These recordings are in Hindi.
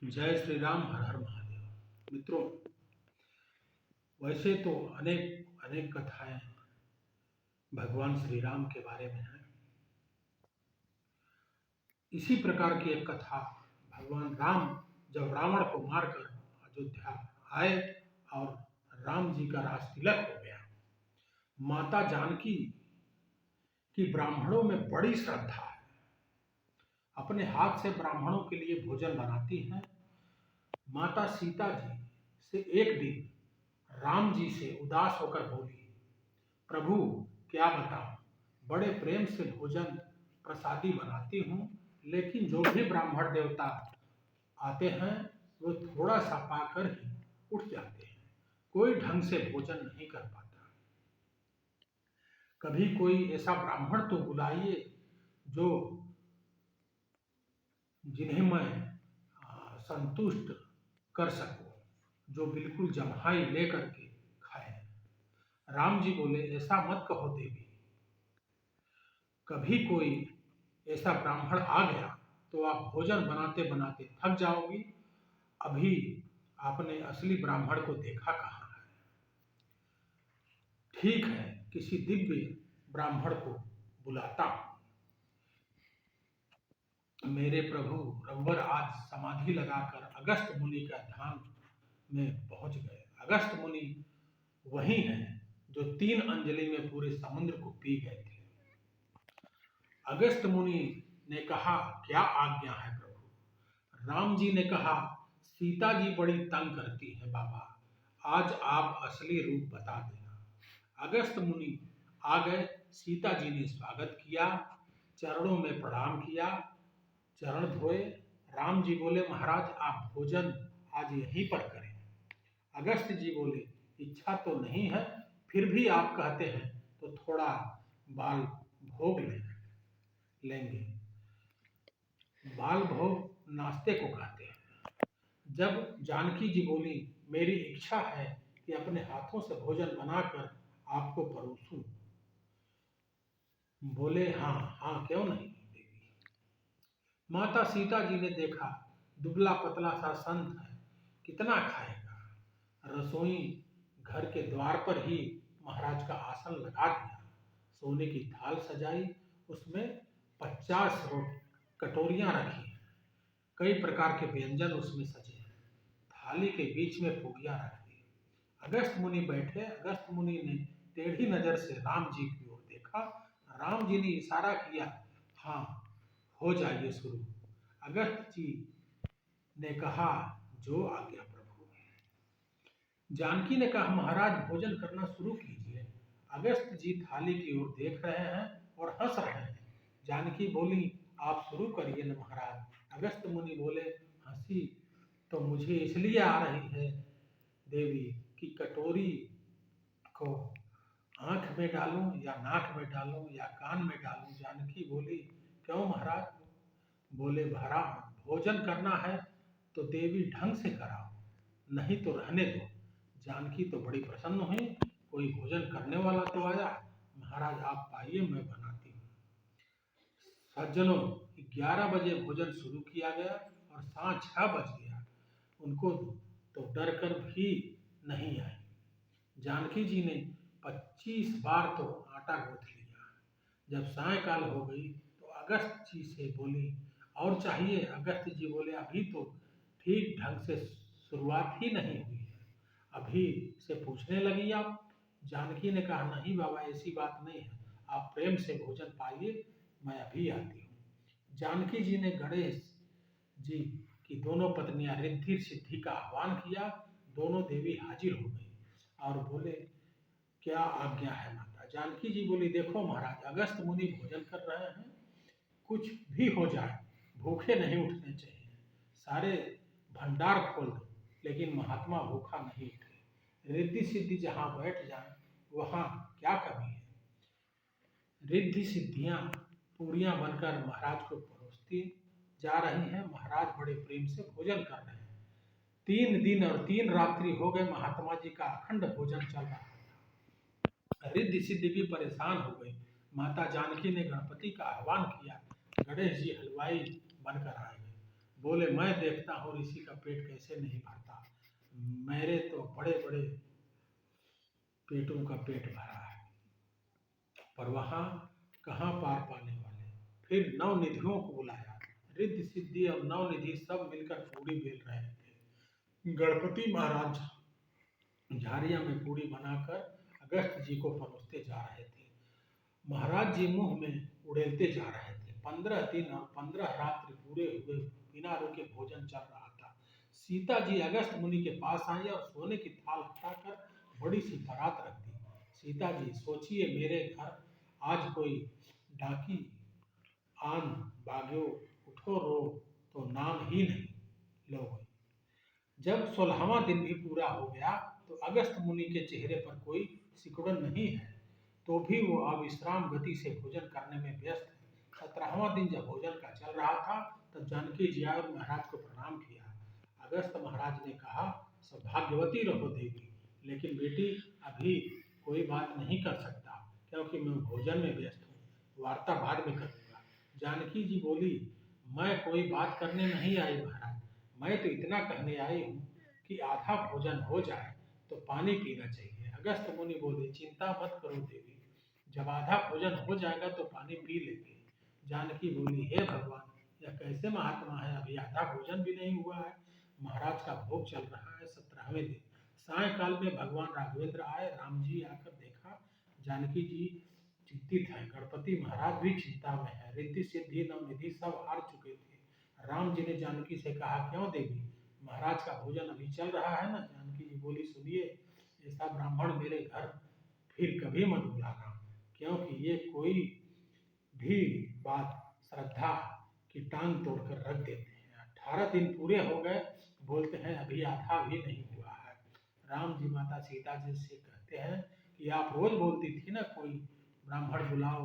जय श्री राम, हर हर महादेव। मित्रों, वैसे तो अनेक अनेक कथाएं भगवान श्री राम के बारे में हैं। इसी प्रकार की एक कथा भगवान राम जब रावण को मारकर अयोध्या आए और राम जी का राज तिलक हो गया। माता जानकी की ब्राह्मणों में बड़ी श्रद्धा है, अपने हाथ से ब्राह्मणों के लिए भोजन बनाती हैं। माता सीता जी से एक दिन राम जी से उदास होकर बोली, प्रभु क्या बताऊं, बड़े प्रेम से भोजन प्रसादी बनाती हूँ, लेकिन जो भी ब्राह्मण देवता आते हैं वो थोड़ा सा पाकर ही उठ जाते हैं, कोई ढंग से भोजन नहीं कर पाता। कभी कोई ऐसा ब्राह्मण तो बुलाइए जो जिन्हें मैं संतुष्ट कर सकूं, जो बिल्कुल जम्हाई लेकर के खाए। राम जी बोले, ऐसा मत कहो देवी, कभी कोई ऐसा ब्राह्मण आ गया तो आप भोजन बनाते बनाते थक जाओगी। अभी आपने असली ब्राह्मण को देखा कहाँ है। ठीक है, किसी दिव्य ब्राह्मण को बुलाता हूं। मेरे प्रभु रघुवर आज समाधि लगाकर अगस्त मुनि का ध्यान में पहुंच गए। अगस्त मुनि वही हैं जो 3 अंजलि में पूरे समुद्र को पी गए थे। अगस्त मुनि ने कहा, क्या आज्ञा है प्रभु। राम जी ने कहा, सीता जी बड़ी तंग करती है बाबा, आज आप असली रूप बता देना। अगस्त मुनि आ गए। सीता जी ने स्वागत किया, चरणों में प्रणाम किया, चरण धोए। राम जी बोले, महाराज आप भोजन आज यहीं पर करें। अगस्त जी बोले, इच्छा तो नहीं है, फिर भी आप कहते हैं तो थोड़ा बाल भोग लेंगे। बाल भोग नाश्ते को कहते हैं। जब जानकी जी बोली, मेरी इच्छा है कि अपने हाथों से भोजन बनाकर आपको परोसूं। बोले, हाँ हाँ क्यों नहीं देवी। माता सीता जी ने देखा, दुबला पतला सा संत है, कितना खाएगा। रसोई घर के द्वार पर ही महाराज का आसन लगा दिया, सोने की थाल सजाई, उसमें 50 कटोरियां रखी, कई प्रकार के व्यंजन उसमें सजे, थाली के बीच में पूड़ियां रख दी। अगस्त मुनि बैठे। अगस्त मुनि ने टेढ़ी नजर से राम जी की ओर देखा। राम जी ने इशारा किया, हाँ हो जाइए शुरू। अगस्त जी ने कहा, जो आज्ञा प्रभु। जानकी ने कहा, महाराज भोजन करना शुरू कीजिए। अगस्त जी थाली की ओर देख रहे हैं और हंस रहे हैं। जानकी बोली, आप शुरू करिए न महाराज। अगस्त मुनि बोले, हंसी तो मुझे इसलिए आ रही है देवी कि कटोरी को आंख में डालूं या नाक में डालूं या कान में डालूं। जानकी बोली, क्यों महाराज। बोले, भरा भोजन करना है तो देवी ढंग से कराओ, नहीं तो रहने दो। जानकी तो बड़ी प्रसन्न हुई, कोई भोजन करने वाला तो आया। महाराज आप पाइए, मैं बनाती हूँ। सज्जनों, 11 बजे भोजन शुरू किया गया और सांझ 6 बज गया। उनको तो डर कर भी नहीं आई। जानकी जी ने 25 बार तो आटा गूंथ लिया। जब सायंकाल हो गई तो अगस्त जी से बोली, और चाहिए। अगस्त जी बोले, अभी तो ठीक ढंग से शुरुआत ही नहीं हुई है, अभी से पूछने लगी आप। जानकी ने कहा, नहीं बाबा ऐसी बात नहीं है, आप प्रेम से भोजन पाइए, मैं अभी आती हूँ। जानकी जी ने गणेश जी की दोनों पत्नियां रिद्धि सिद्धि का आह्वान किया। दोनों देवी हाजिर हो गई और बोले, क्या आज्ञा है माता। जानकी जी बोली, देखो महाराज, अगस्त मुनि भोजन कर रहे हैं, कुछ भी हो जाए भूखे नहीं उठने चाहिए। सारे भंडार खोल दो, लेकिन महात्मा भूखा नहीं उठे। रिद्धि सिद्धि जहाँ बैठ जाए वहाँ क्या कमी है। रिद्धि सिद्धियां पूरियां बनकर महाराज को परोसती जा रही हैं। महाराज बड़े प्रेम से भोजन कर रहे हैं। 3 दिन और 3 रात्रि हो गए, महात्मा जी का अखंड भोजन चल रहा था। रिद्धि सिद्धि भी परेशान हो गई। माता जानकी ने गणपति का आह्वान किया। गणेश जी हलवाई बनकर आ गए। बोले मैं देखता हूँ ऋषि का पेट कैसे नहीं भरता, मेरे तो बड़े बड़े पेटों का पेट भरा है, पर वहाँ कहाँ पार पाने वाले। फिर नौ निधियों को बुलाया, रिद्धि सिद्धि और नौ निधि सब मिलकर पूरी बेल रहे थे। गणपति महाराज झारिया में पूरी बनाकर अगस्त जी को परोसते जा रहे थे। महाराज जी मुंह में उड़ेलते जा रहे थे। 15 दिन और 15 रात्रि पूरे हुए बिना रुके भोजन चल रहा था। सीता जी अगस्त मुनि के पास आई और सोने की थाल हटाकर बड़ी सी बारात रख दी। सीता जी, सोचिए मेरे घर आज कोई डाकी आन बाग्यो उठो रो तो नाम ही नहीं लोगे। जब 16वां दिन भी पूरा हो गया तो अगस्त मुनि के चेहरे पर कोई सिकुड़न नहीं है, तो भी वो अविश्राम गति से भोजन करने में व्यस्त है। 17वां दिन जब भोजन का चल रहा था तब जानकी जी आए और महाराज को प्रणाम किया। अगस्त महाराज ने कहा, सौभाग्यवती रहो देवी, लेकिन बेटी अभी कोई बात नहीं कर सकता क्योंकि मैं भोजन में व्यस्त हूँ, वार्ता बाद में करूँगा। जानकी जी बोली, मैं कोई बात करने नहीं आई महाराज, मैं तो इतना कहने आई हूँ कि आधा भोजन हो जाए तो पानी पीना चाहिए। अगस्त मुनि बोले, चिंता मत करो देवी, जब आधा भोजन हो जाएगा तो पानी पी लेंगे। जानकी बोली, हे भगवान, यह कैसे महात्मा है, अभी आधा भोजन भी नहीं हुआ है, महाराज का भोग चल रहा है। 17वें दिन सायकाल में भगवान राघवेंद्र आए। राम जी आकर देखा जानकी जी चिंतित है, गणपति महाराज भी चिंता में है, रिद्धि सिद्धि नवनिधि सब हार चुके थे। राम जी ने जानकी से कहा, क्यों देवी, महाराज का भोजन अभी चल रहा है ना। जानकी जी बोली, सुनिए, ऐसा ब्राह्मण मेरे घर फिर कभी मत बुलाना, क्योंकि ये कोई भी बात श्रद्धा की टांग तोड़कर रख देते हैं। 18 दिन पूरे हो गए, बोलते हैं अभी आधा भी नहीं हुआ है। राम जी माता सीता जी से कहते हैं कि आप रोज बोलती थी ना कोई ब्राह्मण बुलाओ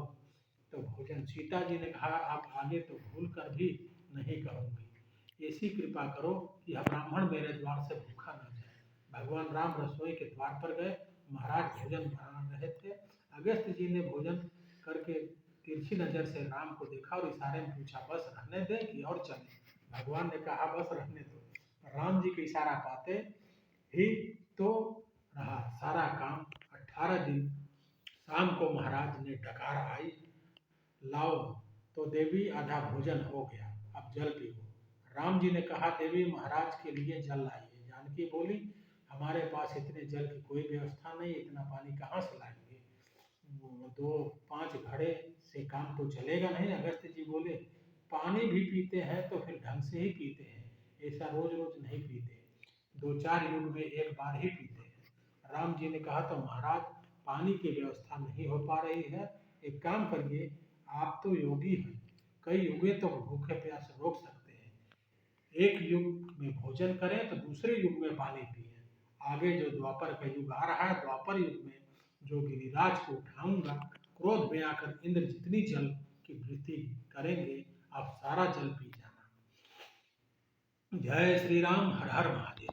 तो भोजन। सीता जी ने कहा, आप आगे तो भूल कर भी नहीं कहूँगी, ऐसी कृपा करो कि यह ब्राह्मण मेरे द्वार से भूखा न जाए। भगवान राम रसोई के द्वार पर गए, महाराज भोजन बना रहे थे। अगस्त जी ने भोजन करके तिरछी नजर से राम को देखा और इशारे में पूछा, बस रहने दें कि और चले। भगवान ने कहा, बस रहने दो। राम जी का इशारा पाते ही तो रहा सारा काम। 18 दिन शाम को महाराज ने डकार आई, लाओ तो देवी आधा भोजन हो गया, अब जल पियो। राम जी ने कहा, देवी महाराज के लिए जल लाइए। जानकी बोली, हमारे पास इतने जल की कोई व्यवस्था नहीं, इतना पानी कहाँ से लाएंगे, 2-5 घड़े से काम तो चलेगा नहीं। अगस्त जी बोले, पानी भी पीते हैं तो फिर ढंग से ही पीते हैं, ऐसा रोज रोज नहीं पीते, 2-4 युग में एक बार ही पीते हैं। राम जी ने कहा, तो महाराज पानी की व्यवस्था नहीं हो पा रही है, एक काम करिए, आप तो योगी हैं, कई युगे तो भूखे प्यासे रोक सकते हैं, एक युग में भोजन करें तो दूसरे युग में पानी पिए। आगे जो द्वापर का युग आ रहा है, द्वापर युग में जो गिरिराज को उठाऊंगा, क्रोध में आकर इंद्र जितनी जल की वृद्धि करेंगे, आप सारा जल पी जाना। जय श्री राम, हर हर महादेव।